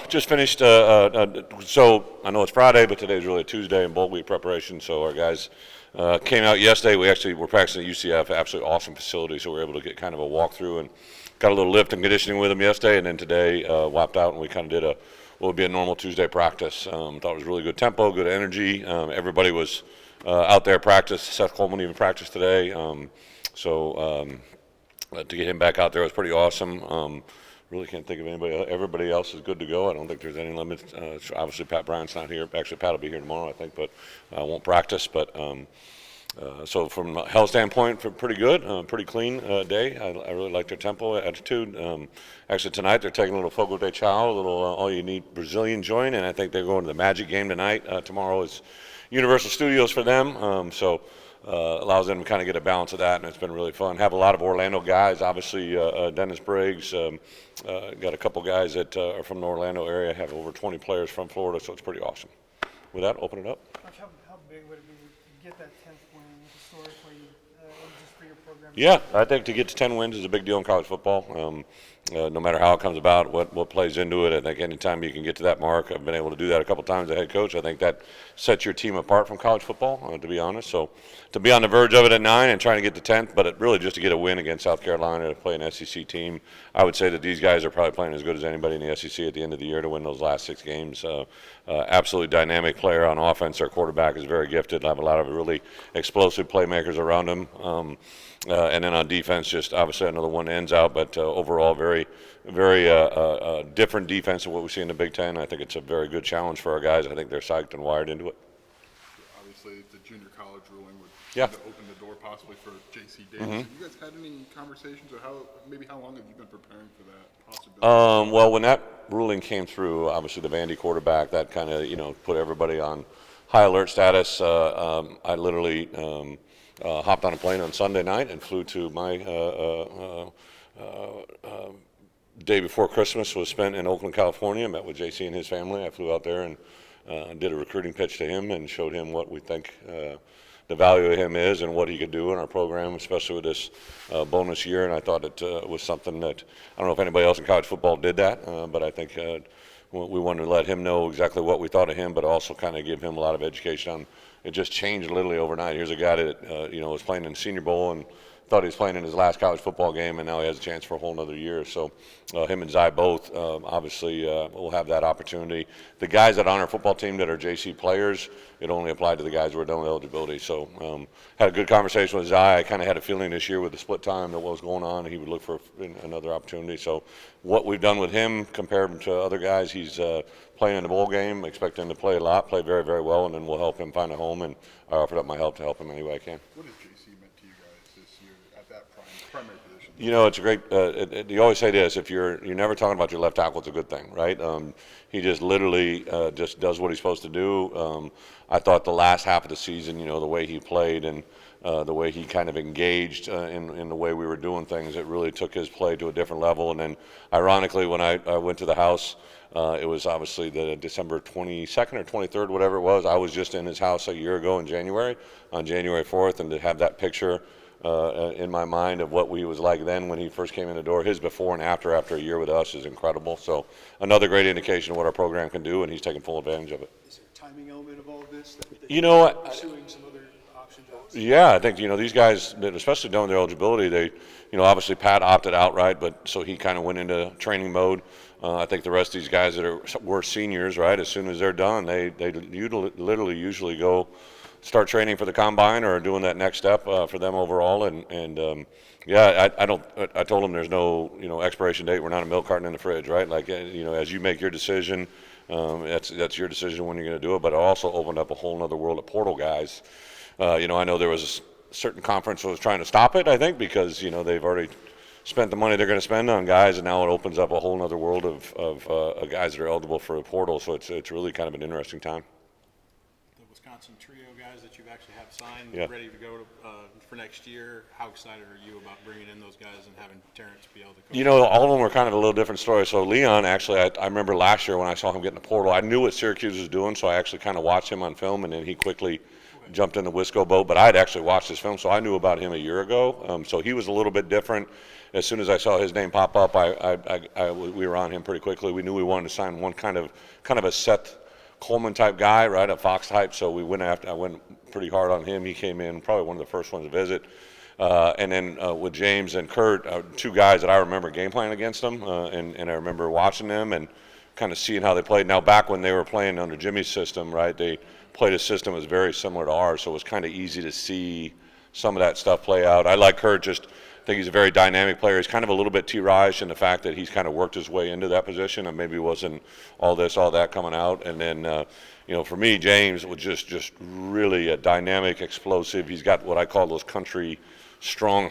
Just finished. So I know it's Friday, but today's really a Tuesday in bowl week preparation. So our guys came out yesterday. We actually were practicing at UCF, absolutely awesome facility. So we were able to get kind of a walkthrough and got a little lift and conditioning with them yesterday, and then today whopped out and we kind of did what would be a normal Tuesday practice. Thought it was really good tempo, good energy. Everybody was out there practice. Seth Coleman even practiced today. To get him back out there was pretty awesome. Really can't think of anybody. Everybody else is good to go. I don't think there's any limits. Obviously, Pat Bryant's not here. Actually, Pat will be here tomorrow, I think, but won't practice. But so from a health standpoint, pretty good, pretty clean day. I really like their tempo, attitude. Actually, tonight they're taking a little Fogo de Chao, a little all-you-need Brazilian joint, and I think they're going to the Magic game tonight. Tomorrow is Universal Studios for them. Allows them to kind of get a balance of that, and it's been really fun. Have a lot of Orlando guys, obviously Dennis Briggs, got a couple guys that are from the Orlando area, have over 20 players from Florida, so it's pretty awesome. With that, open it up. Coach, how big would it be to get that 10th win historically, just for your program? Yeah, I think to get to 10 wins is a big deal in college football. No matter how it comes about, what plays into it, I think anytime you can get to that mark, I've been able to do that a couple times as a head coach. I think that sets your team apart from college football, to be honest. So to be on the verge of it at 9 and trying to get to 10th, but really just to get a win against South Carolina to play an SEC team, I would say that these guys are probably playing as good as anybody in the SEC at the end of the year to win those last 6 games. Absolutely dynamic player on offense. Our quarterback is very gifted. I have a lot of really explosive playmakers around him. And then on defense, just obviously another one ends out, but overall very different defense than what we see in the Big Ten. I think it's a very good challenge for our guys. I think they're psyched and wired into it. Obviously, the junior college ruling would open the door possibly for J.C. Davis. Mm-hmm. Have you guys had any conversations, or how long have you been preparing for that possibility? Well, when that ruling came through, obviously the Vandy quarterback, that kind of put everybody on high alert status. I literally hopped on a plane on Sunday night and flew to my day before Christmas was spent in Oakland, California. Met with JC and his family. I flew out there and did a recruiting pitch to him and showed him what we think the value of him is and what he could do in our program, especially with this bonus year. And I thought it was something that I don't know if anybody else in college football did that, but I think we wanted to let him know exactly what we thought of him, but also kind of give him a lot of education on. It just changed literally overnight. Here's a guy that was playing in the Senior Bowl and thought he was playing in his last college football game, and now he has a chance for a whole nother year. So him and Zai both obviously will have that opportunity. The guys that are on our football team that are JC players, it only applied to the guys who are done with eligibility. So had a good conversation with Zai. I kind of had a feeling this year with the split time that what was going on, he would look for another opportunity. So what we've done with him compared to other guys, he's playing in the bowl game, expect him to play a lot, play very, very well, and then we'll help him find a home, and I offered up my help to help him any way I can. What has JC meant to you guys this year at that primary position? It's a great. You always say this: if you're never talking about your left tackle, it's a good thing, right? He just literally just does what he's supposed to do. I thought the last half of the season, the way he played and the way he kind of engaged in the way we were doing things, it really took his play to a different level. And then, ironically, when I went to the house, it was obviously the December 22nd or 23rd, whatever it was. I was just in his house a year ago in January, on January 4th, and to have that picture in my mind of what he was like then when he first came in the door, his before and after a year with us is incredible. So another great indication of what our program can do, and he's taking full advantage of it. Is there a timing element of all this? Pursuing some other options? Yeah, I think these guys, especially doing their eligibility, they, obviously Pat opted out, right? But so he kind of went into training mode. I think the rest of these guys that were seniors, right? As soon as they're done, they literally usually go start training for the combine or doing that next step for them overall. I told them there's no expiration date. We're not a milk carton in the fridge, right? Like as you make your decision, that's your decision when you're going to do it. But it also opened up a whole other world of portal guys. I know there was a certain conference that was trying to stop it, I think, because they've already spent the money they're going to spend on guys, and now it opens up a whole other world of guys that are eligible for a portal. So it's really kind of an interesting time. The Wisconsin trio guys that you actually have signed, Yeah. ready to go for next year. How excited are you about bringing in those guys and having Terrence be able to coach? All of them were kind of a little different story. So Leon, actually, I remember last year when I saw him get in the portal, I knew what Syracuse was doing, so I actually kind of watched him on film, and then he quickly jumped in the Wisco boat, but I had actually watched his film, so I knew about him a year ago. So he was a little bit different. As soon as I saw his name pop up, we were on him pretty quickly. We knew we wanted to sign one kind of a Seth Coleman type guy, right, a Fox type. So I went pretty hard on him. He came in probably one of the first ones to visit. And then with James and Kurt, two guys that I remember game playing against them, and I remember watching them and kind of seeing how they played. Now, back when they were playing under Jimmy's system, right, they played a system that was very similar to ours, so it was kind of easy to see some of that stuff play out. I like Kurt, I think he's a very dynamic player. He's kind of a little bit T-Raj in the fact that he's kind of worked his way into that position, and maybe wasn't all this, all that coming out. And then, for me, James was just really a dynamic, explosive. He's got what I call those country strong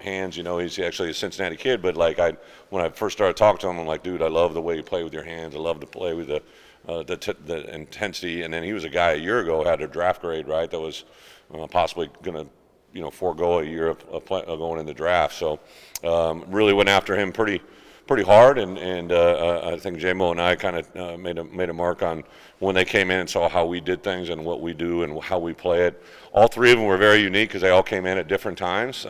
hands. He's actually a Cincinnati kid, but when I first started talking to him, I'm like, dude, I love the way you play with your hands. I love to play with the intensity. And then he was a guy a year ago had a draft grade, right, that was possibly going to forego a year of going in the draft. So really went after him pretty hard, and I think J-Mo and I kind of made a mark on when they came in and saw how we did things and what we do and how we play it. All three of them were very unique because they all came in at different times,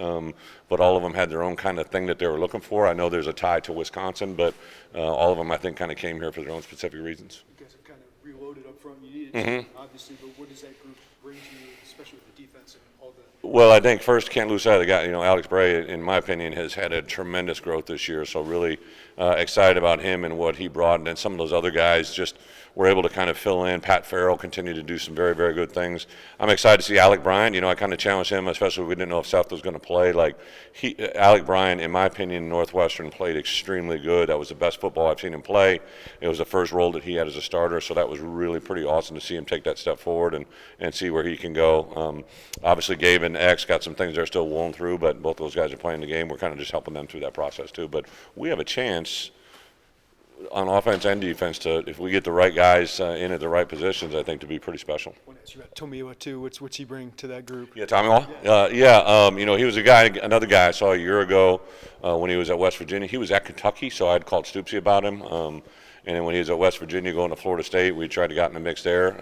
but all of them had their own kind of thing that they were looking for. I know there's a tie to Wisconsin, but all of them I think kind of came here for their own specific reasons. You guys have kind of reloaded up front. You needed to, obviously, but what does that group bring to you, especially with the defense and all the? Well, I think first can't lose sight of the guy. Alex Bray, in my opinion, has had a tremendous growth this year. So really excited about him and what he brought. And then some of those other guys just were able to kind of fill in. Pat Farrell continued to do some very, very good things. I'm excited to see Alec Bryant. I kind of challenged him, especially we didn't know if Seth was going to play. Alec Bryant, in my opinion, Northwestern played extremely good. That was the best football I've seen him play. It was the first role that he had as a starter, so that was really pretty awesome to see him take that step forward and see where he can go. Obviously, Gabe and X got some things they're still rolling through, but both those guys are playing the game. We're kind of just helping them through that process too. But we have a chance on offense and defense if we get the right guys in at the right positions, I think to be pretty special. I want to ask you about Tomiwa too. What's he bring to that group? Yeah, Tommy Wall. He was another guy I saw a year ago when he was at West Virginia. He was at Kentucky, so I'd called Stoopsy about him. And then when he was at West Virginia going to Florida State, we tried to get in the mix there.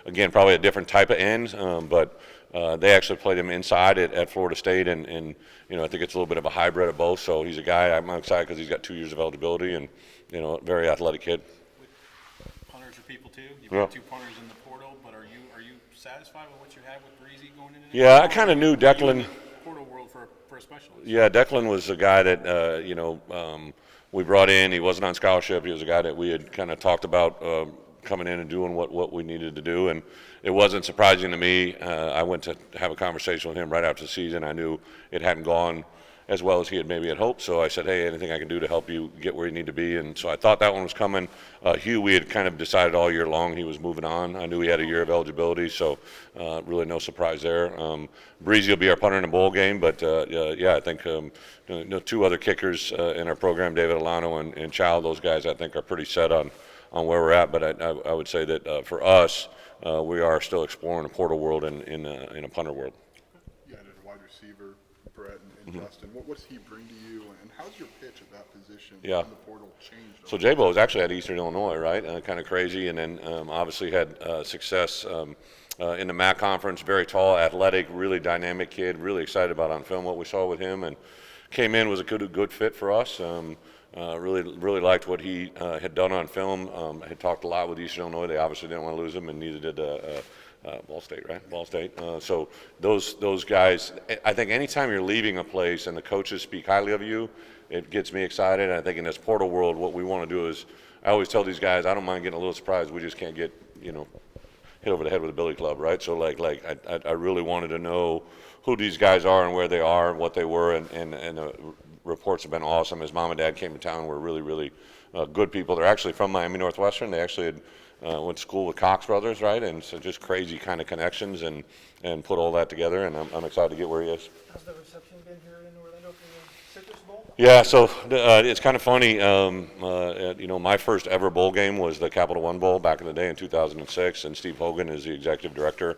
Again, probably a different type of end, but they actually played him inside at Florida State, and I think it's a little bit of a hybrid of both. So he's a guy I'm excited because he's got 2 years of eligibility and very athletic kid. Punters are people too. You've got two punters in the portal, but are you satisfied with what you have with Breezy going into? Yeah, I kind of knew Declan. Portal world for a specialist. Yeah, Declan was a guy that we brought in. He wasn't on scholarship. He was a guy that we had kind of talked about coming in and doing what we needed to do, and it wasn't surprising to me. I went to have a conversation with him right after the season. I knew it hadn't gone as well as he had hoped, so I said, hey, anything I can do to help you get where you need to be, and so I thought that one was coming. Hugh, we had kind of decided all year long he was moving on. I knew he had a year of eligibility, so really no surprise there. Breezy will be our punter in the bowl game, but I think two other kickers in our program, David Alano and Chow, those guys I think are pretty set on where we're at, but I would say that for us, we are still exploring a portal world in a punter world. Yeah, and a wide receiver, Bret and Justin. What does he bring to you, and how's your pitch at that position in the portal changed? So J-Bo was actually at Eastern Illinois, right? Kind of crazy, and then obviously had success in the MAC conference. Very tall, athletic, really dynamic kid. Really excited about on film what we saw with him, and came in, was a good fit for us. Really liked what he had done on film. Had talked a lot with Eastern Illinois. They obviously didn't want to lose him, and neither did Ball State, right? Ball State. So those guys, I think anytime you're leaving a place and the coaches speak highly of you, it gets me excited. And I think in this portal world, what we want to do is, I always tell these guys, I don't mind getting a little surprised. We just can't get, hit over the head with a billy club, right? So I really wanted to know who these guys are and where they are and what they were, and the reports have been awesome. His mom and dad came to town, were really good people. They're actually from Miami Northwestern. They actually had went to school with Cox brothers, right? And so just crazy kind of connections and put all that together, and I'm excited to get where he is. How's the reception been here in Orlando for the Citrus Bowl? Yeah, so it's kind of funny. My first ever bowl game was the Capital One Bowl back in the day in 2006, and Steve Hogan is the executive director.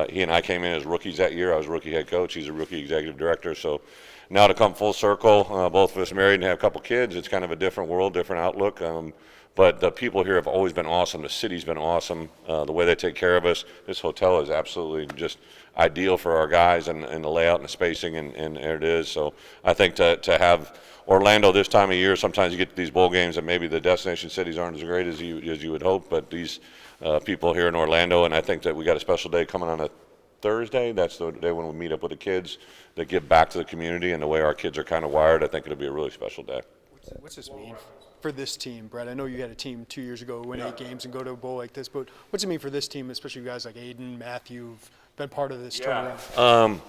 He and I came in as rookies that year. I was rookie head coach. He's a rookie executive director. So now to come full circle, both of us married and have a couple kids, it's kind of a different world, different outlook. But the people here have always been awesome. The city's been awesome. The way they take care of us. This hotel is absolutely just ideal for our guys, and the layout and the spacing, and there it is. So I think to have Orlando this time of year, sometimes you get to these bowl games and maybe the destination cities aren't as great as you would hope, but these people here in Orlando, and I think that we got a special day coming on a Thursday. That's the day when we meet up with the kids that give back to the community, and the way our kids are kind of wired, I think it'll be a really special day. What's this mean for this team, Brett? I know you had a team 2 years ago win 8 games and go to a bowl like this, but what's it mean for this team, especially you guys like Aiden, Matthew, who've been part of this turnaround?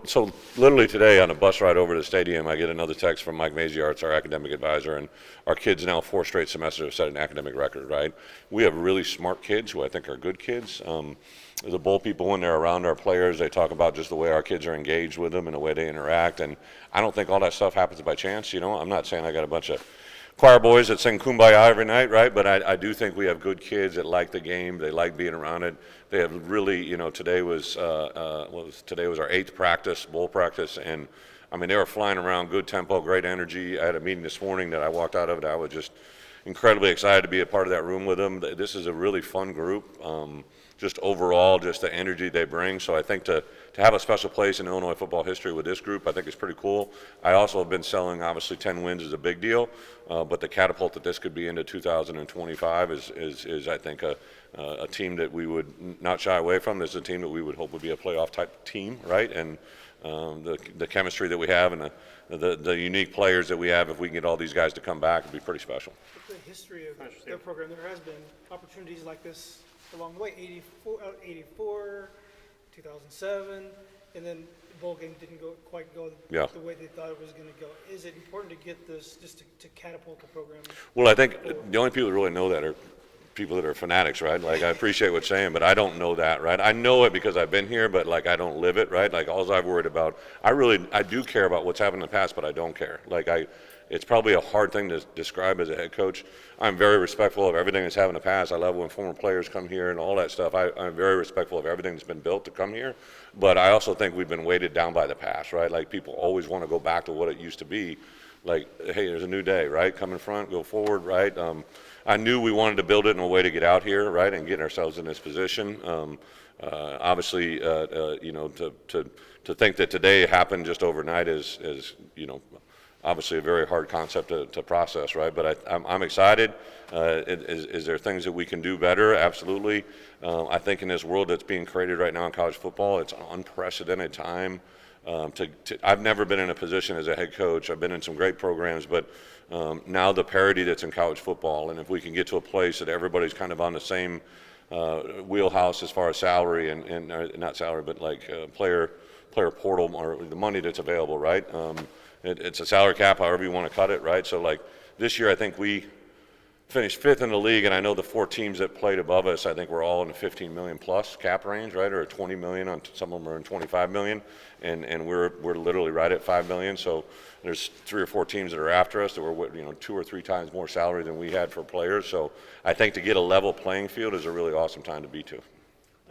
So literally today on a bus ride over to the stadium, I get another text from Mike Maziarz, our academic advisor, and our kids now 4 straight semesters have set an academic record, right? We have really smart kids who I think are good kids. The bowl people, when they're around our players, they talk about just the way our kids are engaged with them and the way they interact, and I don't think all that stuff happens by chance, I'm not saying I got a bunch of choir boys that sing Kumbaya every night, right? But I do think we have good kids that like the game. They like being around it. They have really, today was our 8th practice, bowl practice, and I mean they were flying around, good tempo, great energy. I had a meeting this morning that I walked out of it. I was just incredibly excited to be a part of that room with them. This is a really fun group. Just overall, just the energy they bring. So I think to have a special place in Illinois football history with this group, I think is pretty cool. I also have been selling, obviously 10 wins is a big deal, but the catapult that this could be into 2025 is I think a team that we would not shy away from. This is a team that we would hope would be a playoff type team, right? And the chemistry that we have and the unique players that we have, if we can get all these guys to come back, it'd be pretty special. The history of their program, there has been opportunities like this along the way, 84, 2007, and then the bowl game didn't quite go the way they thought it was going to go. Is it important to get this just to catapult the program? Well, I think the only people that really know that are people that are fanatics, right? Like, I appreciate what you're saying, but I don't know that, right? I know it because I've been here, but like I don't live it, right? Like all I've worried about, I do care about what's happened in the past, but I don't care. Like it's probably a hard thing to describe as a head coach. I'm very respectful of everything that's happened in the past. I love when former players come here and all that stuff. I'm very respectful of everything that's been built to come here, but I also think we've been weighted down by the past, right? Like people always want to go back to what it used to be. Like, hey, there's a new day, right? Come in front, go forward, right? I knew we wanted to build it in a way to get out here, right, and get ourselves in this position. Obviously, to think that today happened just overnight is obviously a very hard concept to process, right? But I'm excited. Is there things that we can do better? Absolutely. I think in this world that's being created right now in college football, it's an unprecedented time. I've never been in a position as a head coach. I've been in some great programs, but now the parity that's in college football, and if we can get to a place that everybody's kind of on the same wheelhouse as far as salary and not salary, but like player portal or the money that's available, right? It's a salary cap, however you want to cut it, right? So like this year, I think we finished 5th in the league, and I know the 4 teams that played above us, I think we're all in the 15 million plus cap range, right? Or 20 million, on some of them are in 25 million, and we're literally right at 5 million. So there's 3 or 4 teams that are after us that were 2 or 3 times more salary than we had for players. So I think to get a level playing field is a really awesome time to be to.